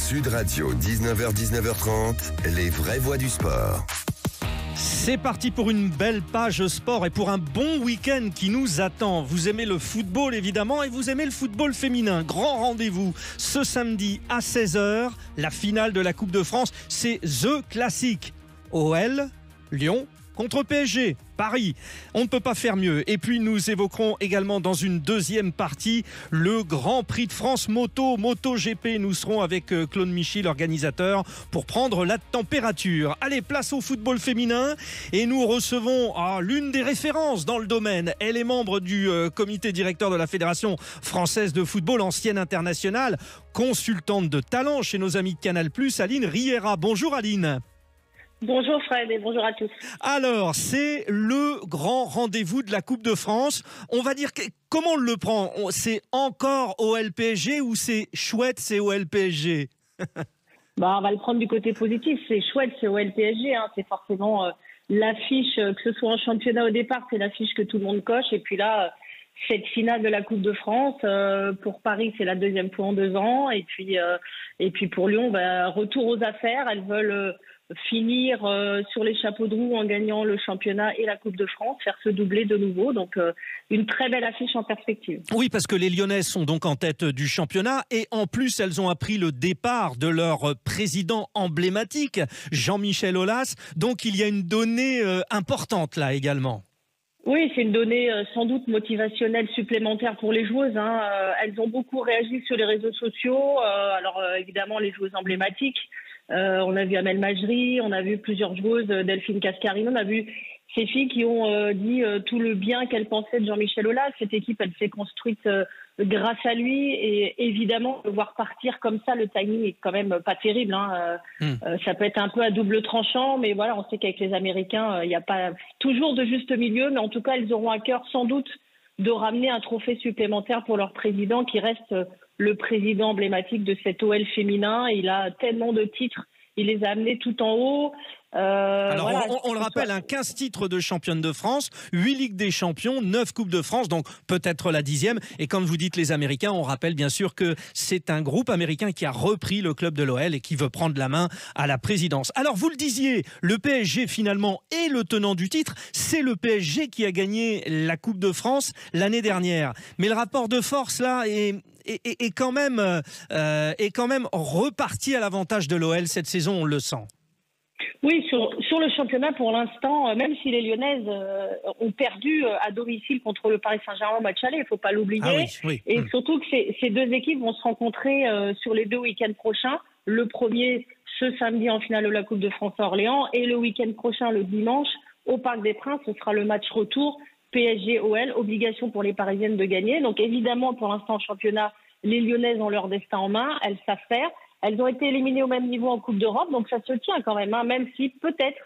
Sud Radio, 19h-19h30, les vraies voix du sport. C'est parti pour une belle page sport et pour un bon week-end qui nous attend. Vous aimez le football évidemment et vous aimez le football féminin. Grand rendez-vous ce samedi à 16h, la finale de la Coupe de France. C'est The Classique. OL, Lyon contre PSG, Paris. On ne peut pas faire mieux. Et puis nous évoquerons également dans une deuxième partie le Grand Prix de France MotoGP. Nous serons avec Claude Michy, l'organisateur, pour prendre la température. Allez, place au football féminin. Et nous recevons l'une des références dans le domaine. Elle est membre du comité directeur de la Fédération française de football, ancienne internationale, consultante de talent chez nos amis de Canal+, Aline Riera. Bonjour Aline. Bonjour Fred et bonjour à tous. Alors, c'est le grand rendez-vous de la Coupe de France. On va dire, comment on le prend ? C'est encore OL-PSG ou c'est chouette, c'est OL-PSG ? On va le prendre du côté positif. C'est chouette, c'est OL-PSG. C'est forcément l'affiche, que ce soit en championnat au départ, c'est l'affiche que tout le monde coche. Et puis là, cette finale de la Coupe de France, pour Paris, c'est la deuxième fois en 2 ans. Et puis pour Lyon, retour aux affaires. Elles veulent finir sur les chapeaux de roue en gagnant le championnat et la Coupe de France, faire se doubler de nouveau. Donc une très belle affiche en perspective. Oui, parce que les Lyonnaises sont donc en tête du championnat et en plus elles ont appris le départ de leur président emblématique, Jean-Michel Aulas. Donc il y a une donnée importante là également. Oui, c'est une donnée sans doute motivationnelle supplémentaire pour les joueuses. Elles ont beaucoup réagi sur les réseaux sociaux. Alors évidemment les joueuses emblématiques. On a vu Amel Majri, on a vu plusieurs joueuses, Delphine Cascarino, on a vu ces filles qui ont dit tout le bien qu'elles pensaient de Jean-Michel Aulas. Cette équipe, elle s'est construite grâce à lui et évidemment, de voir partir comme ça, le timing est quand même pas terrible. Ça peut être un peu à double tranchant, mais voilà, on sait qu'avec les Américains, il n'y a pas toujours de juste milieu, mais en tout cas, elles auront à cœur sans doute de ramener un trophée supplémentaire pour leur président qui reste le président emblématique de cet OL féminin. Il a tellement de titres, il les a amenés tout en haut. Alors on le rappelle, 15 titres de championne de France, 8 Ligues des Champions, 9 Coupes de France, donc peut-être la 10e. Et comme vous dites les Américains, on rappelle bien sûr que c'est un groupe américain qui a repris le club de l'OL et qui veut prendre la main à la présidence. Alors vous le disiez, le PSG finalement est le tenant du titre. C'est le PSG qui a gagné la Coupe de France l'année dernière. Mais le rapport de force là est quand même reparti à l'avantage de l'OL cette saison, on le sent. Oui, sur le championnat pour l'instant, même si les Lyonnaises ont perdu à domicile contre le Paris Saint-Germain au match aller, il ne faut pas l'oublier. Oui. Et surtout que ces deux équipes vont se rencontrer sur les 2 week-ends prochains. Le premier, ce samedi en finale de la Coupe de France à Orléans, et le week-end prochain, le dimanche, au Parc des Princes, ce sera le match retour PSG-OL, obligation pour les Parisiennes de gagner. Donc évidemment, pour l'instant en championnat, les Lyonnaises ont leur destin en main, elles savent faire. Elles ont été éliminées au même niveau en Coupe d'Europe, donc ça se tient quand même, même si peut-être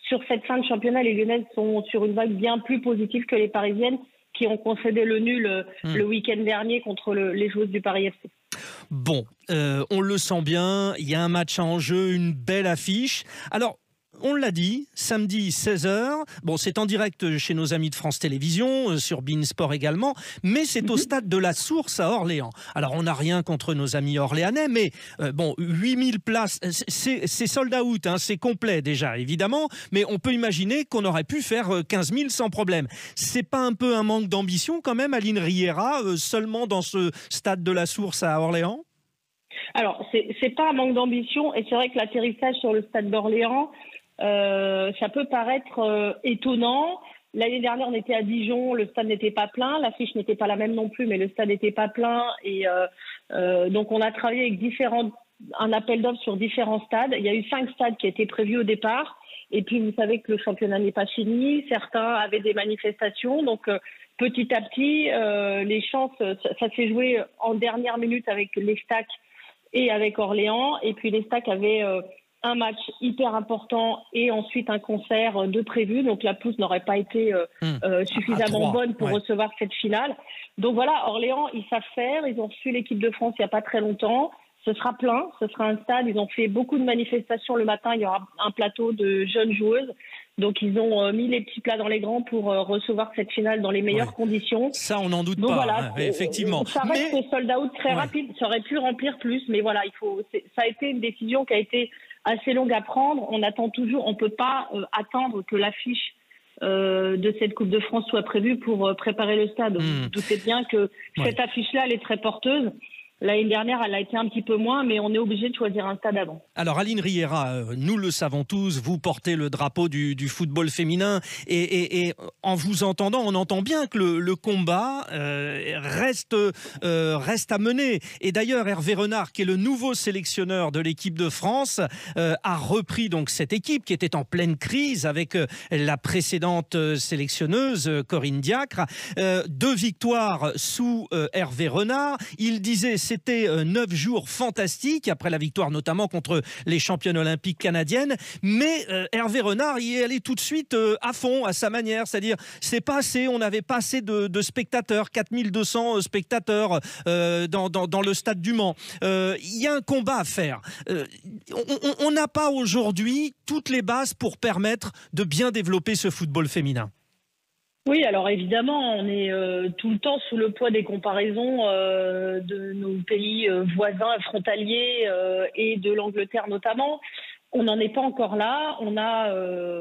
sur cette fin de championnat, les Lyonnaises sont sur une vague bien plus positive que les Parisiennes qui ont concédé le nul le week-end dernier contre les joueuses du Paris FC. Bon, on le sent bien, il y a un match en jeu, une belle affiche. Alors, on l'a dit, samedi 16h, bon c'est en direct chez nos amis de France Télévisions, sur beIN Sport également, mais c'est au stade de la Source à Orléans. Alors on n'a rien contre nos amis orléanais, mais 8000 places, c'est sold out, c'est complet déjà évidemment, mais on peut imaginer qu'on aurait pu faire 15 000 sans problème. C'est pas un peu un manque d'ambition quand même, Aline Riera, seulement dans ce stade de la Source à Orléans ? Alors c'est pas un manque d'ambition, et c'est vrai que l'atterrissage sur le stade d'Orléans, ça peut paraître étonnant. L'année dernière, on était à Dijon, le stade n'était pas plein, l'affiche n'était pas la même non plus, mais le stade n'était pas plein. Et donc, on a travaillé avec un appel d'offres sur différents stades. Il y a eu 5 stades qui étaient prévus au départ. Et puis, vous savez que le championnat n'est pas fini. Certains avaient des manifestations. Donc, petit à petit, les chances, ça s'est joué en dernière minute avec l'Estac et avec Orléans. Et puis, l'Estac avait un match hyper important et ensuite un concert de prévu. Donc la pelouse n'aurait pas été suffisamment bonne pour recevoir cette finale. Donc voilà, Orléans, ils savent faire. Ils ont reçu l'équipe de France il n'y a pas très longtemps. Ce sera plein, ce sera un stade. Ils ont fait beaucoup de manifestations le matin. Il y aura un plateau de jeunes joueuses. Donc ils ont mis les petits plats dans les grands pour recevoir cette finale dans les meilleures conditions. Ça, on n'en doute Donc pas, voilà, effectivement. Ça reste sold out très rapide, ça aurait pu remplir plus, mais voilà, ça a été une décision qui a été assez longue à prendre. On attend toujours, on ne peut pas attendre que l'affiche de cette Coupe de France soit prévue pour préparer le stade. Vous doutez bien que cette affiche-là, elle est très porteuse. L'année dernière, elle a été un petit peu moins, mais on est obligé de choisir un stade avant. Alors, Aline Riera, nous le savons tous, vous portez le drapeau du football féminin et en vous entendant, on entend bien que le combat reste à mener. Et d'ailleurs, Hervé Renard, qui est le nouveau sélectionneur de l'équipe de France, a repris donc cette équipe qui était en pleine crise avec la précédente sélectionneuse, Corinne Diacre. 2 victoires sous Hervé Renard. Il disait c'était 9 jours fantastiques, après la victoire notamment contre les championnes olympiques canadiennes. Mais Hervé Renard y est allé tout de suite à fond, à sa manière. C'est-à-dire, c'est pas assez, on n'avait pas assez de spectateurs, 4200 spectateurs dans le stade du Mans. Il y a un combat à faire. On n'a pas aujourd'hui toutes les bases pour permettre de bien développer ce football féminin. Oui, alors évidemment, on est tout le temps sous le poids des comparaisons de nos pays voisins, frontaliers et de l'Angleterre notamment. On n'en est pas encore là. On a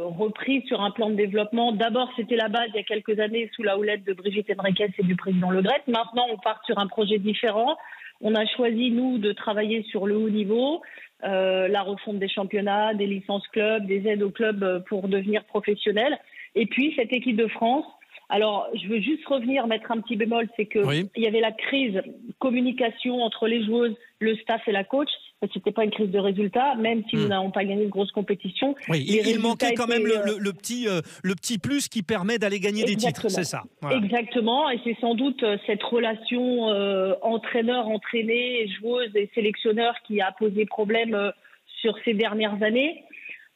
repris sur un plan de développement. D'abord, c'était la base il y a quelques années sous la houlette de Brigitte Henriquez et du président Le Gret. Maintenant, on part sur un projet différent. On a choisi, nous, de travailler sur le haut niveau, la refonte des championnats, des licences clubs, des aides aux clubs pour devenir professionnels. Et puis, cette équipe de France, alors je veux juste mettre un petit bémol, c'est qu'il y avait la crise communication entre les joueuses, le staff et la coach. C'était pas une crise de résultats, même si nous n'avons pas gagné de grosses compétitions. Oui, il manquait quand même le petit plus qui permet d'aller gagner des titres, c'est ça. Voilà. Exactement, et c'est sans doute cette relation entraîneur-entraîné, joueuse et sélectionneur qui a posé problème sur ces dernières années.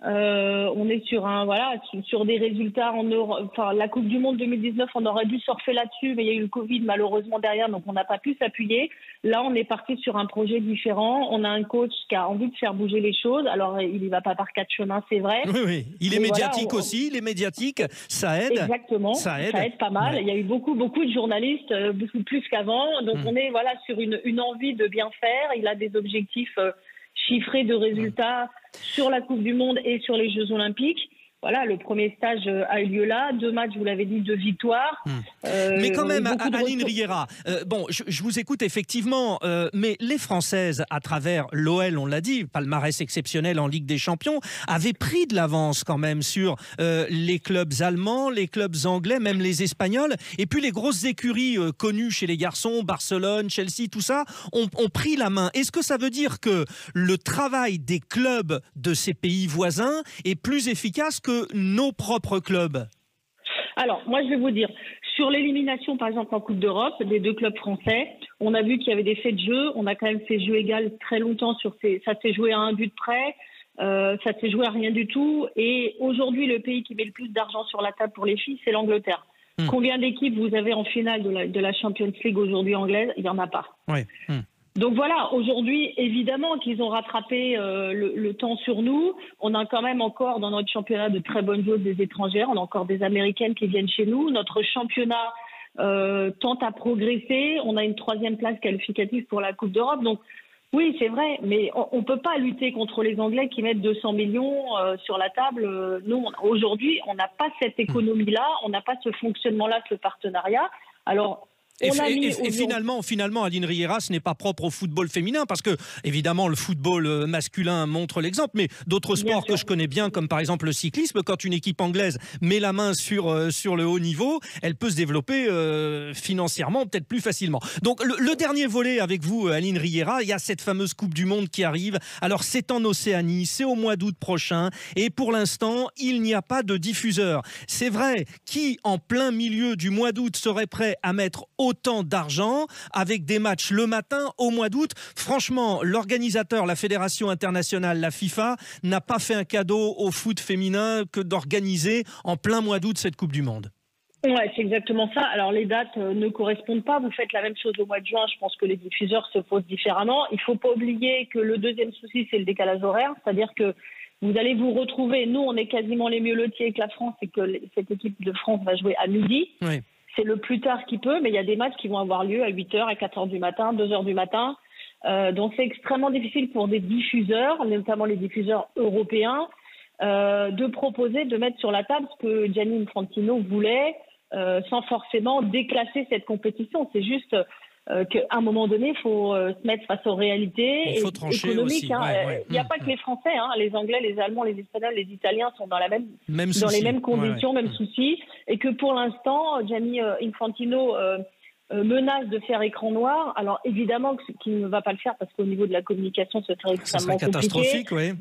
On est sur des résultats en Europe. Enfin, la Coupe du Monde 2019, on aurait dû surfer là-dessus, mais il y a eu le Covid malheureusement derrière, donc on n'a pas pu s'appuyer. Là, on est parti sur un projet différent. On a un coach qui a envie de faire bouger les choses. Alors, il y va pas par 4 chemins, c'est vrai. Oui. Il est médiatique aussi. Les médiatiques, ça aide. Exactement. Ça aide pas mal. Ouais. Il y a eu beaucoup de journalistes, beaucoup plus qu'avant. Donc, on est sur une envie de bien faire. Il a des objectifs chiffrés de résultats sur la Coupe du Monde et sur les Jeux Olympiques. Voilà, le premier stage a eu lieu là. 2 matchs, vous l'avez dit, 2 victoires. Mais quand même, Aline Riera, je vous écoute effectivement, mais les Françaises, à travers l'OL, on l'a dit, palmarès exceptionnel en Ligue des Champions, avaient pris de l'avance quand même sur les clubs allemands, les clubs anglais, même les Espagnols. Et puis les grosses écuries connues chez les garçons, Barcelone, Chelsea, tout ça, ont pris la main. Est-ce que ça veut dire que le travail des clubs de ces pays voisins est plus efficace que nos propres clubs? Alors, moi, je vais vous dire, sur l'élimination, par exemple, en Coupe d'Europe, des 2 clubs français, on a vu qu'il y avait des faits de jeu. On a quand même fait jeu égal très longtemps ça s'est joué à 1 but près. Ça s'est joué à rien du tout. Et aujourd'hui, le pays qui met le plus d'argent sur la table pour les filles, c'est l'Angleterre. Combien d'équipes vous avez en finale de la Champions League aujourd'hui anglaise? Il n'y en a pas. Oui. Donc voilà, aujourd'hui, évidemment qu'ils ont rattrapé le temps sur nous. On a quand même encore dans notre championnat de très bonnes joueuses des étrangères. On a encore des Américaines qui viennent chez nous. Notre championnat tente à progresser. On a une 3e place qualificative pour la Coupe d'Europe. Donc oui, c'est vrai, mais on ne peut pas lutter contre les Anglais qui mettent 200 millions sur la table. Nous, aujourd'hui, on n'a pas cette économie-là, on n'a pas ce fonctionnement-là, ce partenariat. Alors, Et finalement, Aline Riera, ce n'est pas propre au football féminin, parce que, évidemment, le football masculin montre l'exemple, mais d'autres sports que je connais bien, comme par exemple le cyclisme, quand une équipe anglaise met la main sur le haut niveau, elle peut se développer financièrement peut-être plus facilement. Donc, le dernier volet avec vous, Aline Riera, il y a cette fameuse Coupe du Monde qui arrive. Alors, c'est en Océanie, c'est au mois d'août prochain, et pour l'instant, il n'y a pas de diffuseur. C'est vrai, qui, en plein milieu du mois d'août, serait prêt à mettre autant d'argent avec des matchs le matin au mois d'août? Franchement, l'organisateur, la Fédération internationale, la FIFA, n'a pas fait un cadeau au foot féminin que d'organiser en plein mois d'août cette Coupe du Monde. Ouais, c'est exactement ça. Alors les dates ne correspondent pas. Vous faites la même chose au mois de juin. Je pense que les diffuseurs se posent différemment. Il faut pas oublier que le deuxième souci, c'est le décalage horaire. C'est-à-dire que vous allez vous retrouver. Nous, on est quasiment les mieux lotis avec la France et que cette équipe de France va jouer à midi. Oui. C'est le plus tard qu'il peut, mais il y a des matchs qui vont avoir lieu à 8h, à 4h du matin, 2h du matin. Donc c'est extrêmement difficile pour des diffuseurs, notamment les diffuseurs européens, de proposer, de mettre sur la table ce que Gianni Infantino voulait, sans forcément déclasser cette compétition. C'est juste qu'à un moment donné, il faut se mettre face aux réalités économiques. Aussi. Il n'y a pas que les Français, les Anglais, les Allemands, les Espagnols, les Italiens sont dans les mêmes conditions, mêmes soucis. Et que pour l'instant, Gianni Infantino menace de faire écran noir. Alors évidemment qu'il ne va pas le faire parce qu'au niveau de la communication, ce serait extrêmement catastrophique, compliqué.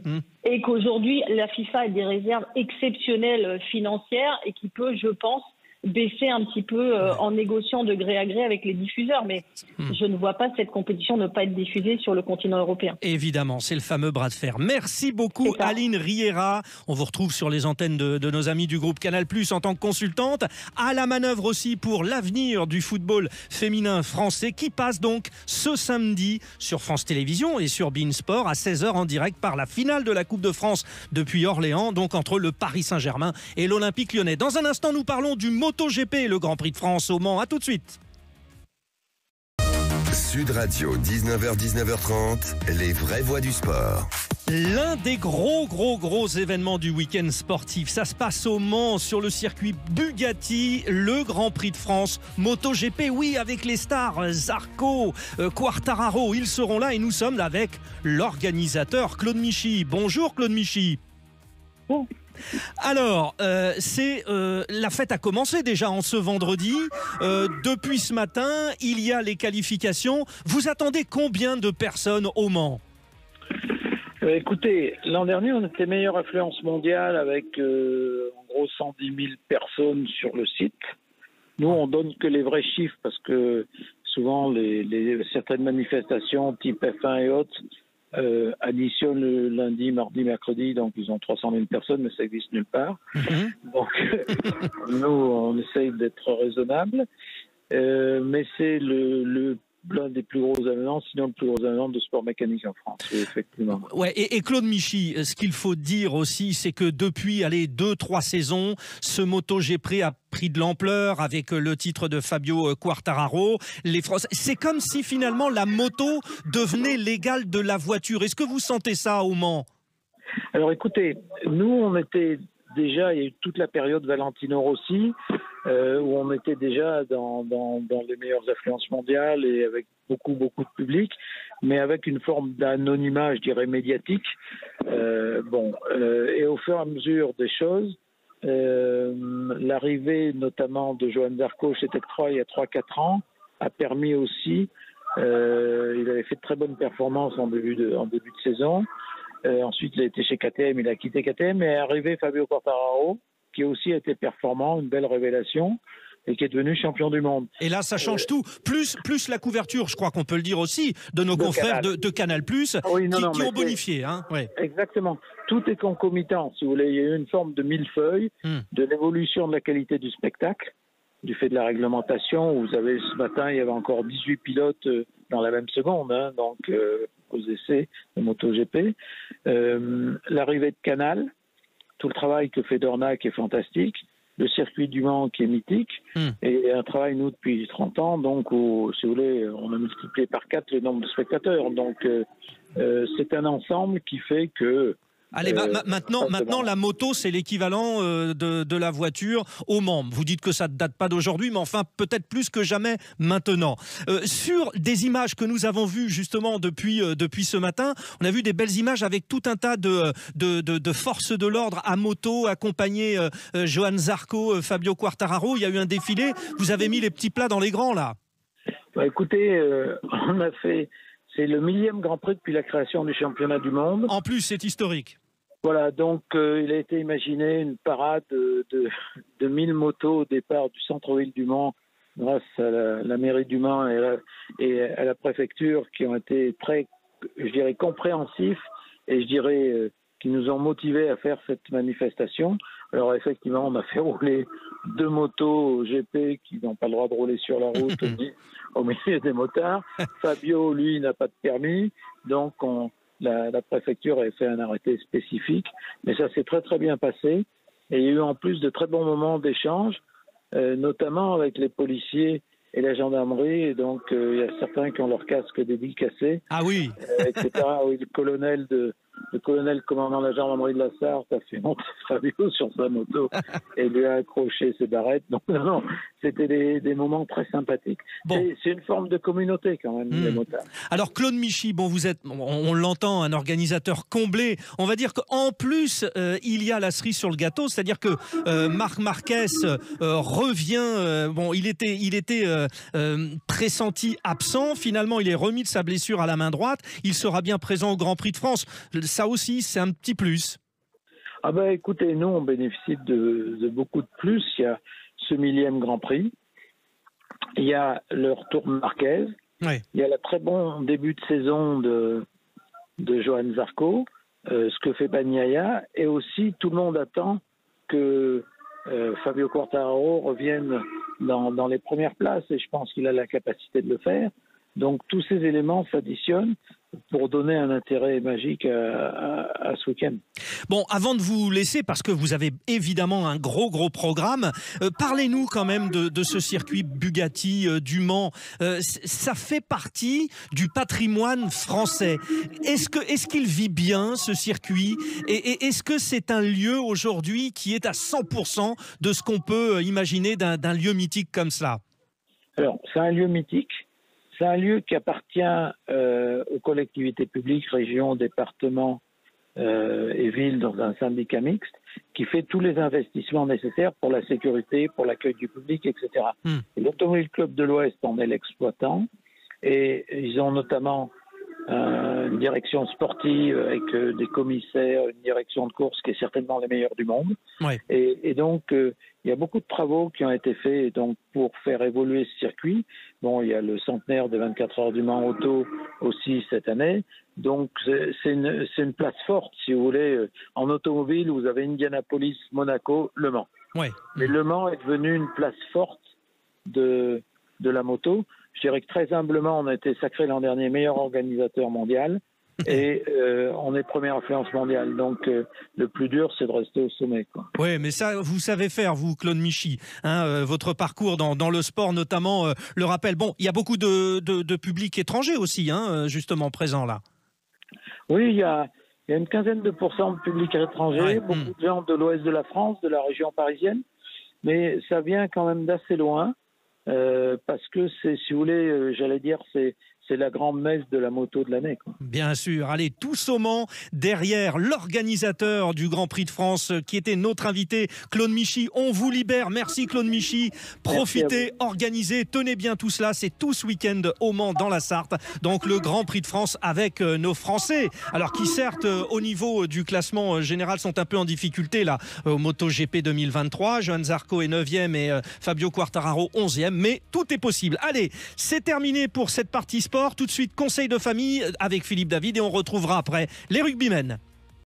Et qu'aujourd'hui, la FIFA a des réserves exceptionnelles financières et qui peut, je pense, baisser un petit peu en négociant de gré à gré avec les diffuseurs. Mais je ne vois pas cette compétition ne pas être diffusée sur le continent européen. Évidemment, c'est le fameux bras de fer. Merci beaucoup Aline Riera. On vous retrouve sur les antennes de nos amis du groupe Canal+, en tant que consultante. À la manœuvre aussi pour l'avenir du football féminin français qui passe donc ce samedi sur France Télévisions et sur beIN Sport à 16h en direct par la finale de la Coupe de France depuis Orléans, donc entre le Paris Saint-Germain et l'Olympique Lyonnais. Dans un instant, nous parlons du MotoGP, le Grand Prix de France au Mans. À tout de suite. Sud Radio, 19h-19h30, les vraies voix du sport. L'un des gros événements du week-end sportif, ça se passe au Mans sur le circuit Bugatti, le Grand Prix de France MotoGP, oui, avec les stars Zarco, Quartararo, ils seront là et nous sommes avec l'organisateur Claude Michy. Bonjour Claude Michy. Bon. Alors, la fête a commencé déjà en ce vendredi. Depuis ce matin, il y a les qualifications. Vous attendez combien de personnes au Mans ? Écoutez, l'an dernier, on était meilleure affluence mondiale avec en gros 110 000 personnes sur le site. Nous, on donne que les vrais chiffres parce que souvent, certaines manifestations type F1 et autres additionnent le lundi, mardi, mercredi, donc ils ont 300 000 personnes, mais ça existe nulle part. Donc, nous, on essaye d'être raisonnable, mais c'est l'un des plus gros événements, sinon le plus gros événement de sport mécanique en France, effectivement. Ouais, et Claude Michy, ce qu'il faut dire aussi, c'est que depuis 2-3 saisons, ce MotoGP a pris de l'ampleur avec le titre de Fabio Quartararo. C'est comme si finalement la moto devenait l'égale de la voiture. Est-ce que vous sentez ça au Mans ? Alors écoutez, nous on était déjà, il y a eu toute la période Valentino Rossi, où on était déjà dans les meilleures affluences mondiales et avec beaucoup de public, mais avec une forme d'anonymat, je dirais, médiatique. Et au fur et à mesure des choses, l'arrivée notamment de Johan Zarco chez Tech3 il y a 3-4 ans a permis aussi, il avait fait de très bonnes performances en début de saison. Ensuite, il a été chez KTM, il a quitté KTM, et est arrivé Fabio Quartararo, qui aussi a été performant, une belle révélation, et qui est devenu champion du monde. Et là, ça change tout. Plus la couverture, je crois qu'on peut le dire aussi, de nos confrères de Canal+, qui ont bonifié. Exactement. Tout est concomitant, si vous voulez. Il y a eu une forme de millefeuille, de l'évolution de la qualité du spectacle, du fait de la réglementation. Vous avez, ce matin, il y avait encore 18 pilotes dans la même seconde, donc aux essais de MotoGP. L'arrivée de Canal, tout le travail que fait Dorna qui est fantastique, le circuit du Mans qui est mythique, et un travail, nous, depuis 30 ans, donc, si vous voulez, on a multiplié par 4 le nombre de spectateurs. Donc, c'est un ensemble qui fait que... Allez, maintenant, la moto, c'est l'équivalent de la voiture au Mans. Vous dites que ça ne date pas d'aujourd'hui, mais enfin, peut-être plus que jamais maintenant. Sur des images que nous avons vues, justement, depuis ce matin, on a vu des belles images avec tout un tas de forces de l'ordre à moto, accompagné Johan Zarco, Fabio Quartararo. Il y a eu un défilé. Vous avez mis les petits plats dans les grands, là. Écoutez, on a fait... C'est le 1000e Grand Prix depuis la création du championnat du monde. En plus, c'est historique. Voilà, donc il a été imaginé une parade de 1000 motos au départ du centre-ville du Mans, grâce à la mairie du Mans et à la préfecture, qui ont été très, je dirais, compréhensifs et je dirais qui nous ont motivés à faire cette manifestation. Alors effectivement, on a fait rouler 2 motos GP qui n'ont pas le droit de rouler sur la route au milieu des motards. Fabio, lui, n'a pas de permis, donc la préfecture a fait un arrêté spécifique. Mais ça s'est très très bien passé. Et il y a eu en plus de très bons moments d'échange, notamment avec les policiers et la gendarmerie. Et donc il y a certains qui ont leur casque dédicacé. Ah oui. Etc. Oui, le colonel commandant la gendarmerie de la Sarthe a fait monter Fabio sur sa moto et lui a accroché ses barrettes. Donc non, c'était des moments très sympathiques. Bon. C'est une forme de communauté quand même, les motards. Alors Claude Michy, bon, vous êtes, on l'entend, un organisateur comblé. On va dire qu'en plus, il y a la cerise sur le gâteau, c'est-à-dire que Marc Marquez revient. Bon, il était pressenti absent. Finalement, il est remis de sa blessure à la main droite. Il sera bien présent au Grand Prix de France. Ça aussi, c'est un petit plus. Ah ben, écoutez, nous, on bénéficie de beaucoup de plus. Il y a ce 1000e Grand Prix. Il y a le retour de Marquez. Oui. Il y a le très bon début de saison de Johan Zarco, ce que fait Bagnaia. Et aussi, tout le monde attend que Fabio Quartararo revienne dans les premières places. Et je pense qu'il a la capacité de le faire. Donc, tous ces éléments s'additionnent pour donner un intérêt magique à ce week-end. Bon, avant de vous laisser, parce que vous avez évidemment un gros programme, parlez-nous quand même de ce circuit Bugatti du Mans. Ça fait partie du patrimoine français. Est-ce qu'il vit bien, ce circuit, et est-ce que c'est un lieu aujourd'hui qui est à 100% de ce qu'on peut imaginer d'un lieu mythique comme cela? Alors, c'est un lieu mythique. C'est un lieu qui appartient aux collectivités publiques, régions, départements et villes dans un syndicat mixte qui fait tous les investissements nécessaires pour la sécurité, pour l'accueil du public, etc. Et l'Automobile Club de l'Ouest en est l'exploitant et ils ont notamment une direction sportive avec des commissaires, une direction de course qui est certainement les meilleure du monde. Ouais. Et donc, il y a beaucoup de travaux qui ont été faits donc, pour faire évoluer ce circuit. Bon, il y a le centenaire des 24 heures du Mans Auto aussi cette année. Donc, c'est une place forte, si vous voulez. En automobile, vous avez Indianapolis, Monaco, Le Mans. Ouais. Mais Le Mans est devenu une place forte de la moto. Je dirais que très humblement, on a été sacré l'an dernier meilleur organisateur mondial et on est première influence mondiale. Donc le plus dur, c'est de rester au sommet, quoi. Oui, mais ça, vous savez faire, vous, Claude Michy. Votre parcours dans le sport, notamment, le rappelle. Bon, il y a beaucoup de public étranger aussi, justement, présent là. Oui, il y a une quinzaine de pourcents de public étranger, beaucoup de gens de l'ouest de la France, de la région parisienne, mais ça vient quand même d'assez loin. Parce que c'est, si vous voulez, j'allais dire, c'est la grande messe de la moto de l'année, quoi. Bien sûr. Allez, tous au Mans, derrière l'organisateur du Grand Prix de France, qui était notre invité, Claude Michy. On vous libère. Merci, Claude Michy. Profitez, organisez, tenez bien tout cela. C'est tout ce week-end au Mans, dans la Sarthe. Donc, le Grand Prix de France avec nos Français. Alors, qui certes, au niveau du classement général, sont un peu en difficulté, là, au MotoGP 2023. Johan Zarco est 9e et Fabio Quartararo 11e. Mais tout est possible. Allez, c'est terminé pour cette partie sport. Tout de suite, conseil de famille avec Philippe David et on retrouvera après les rugbymen.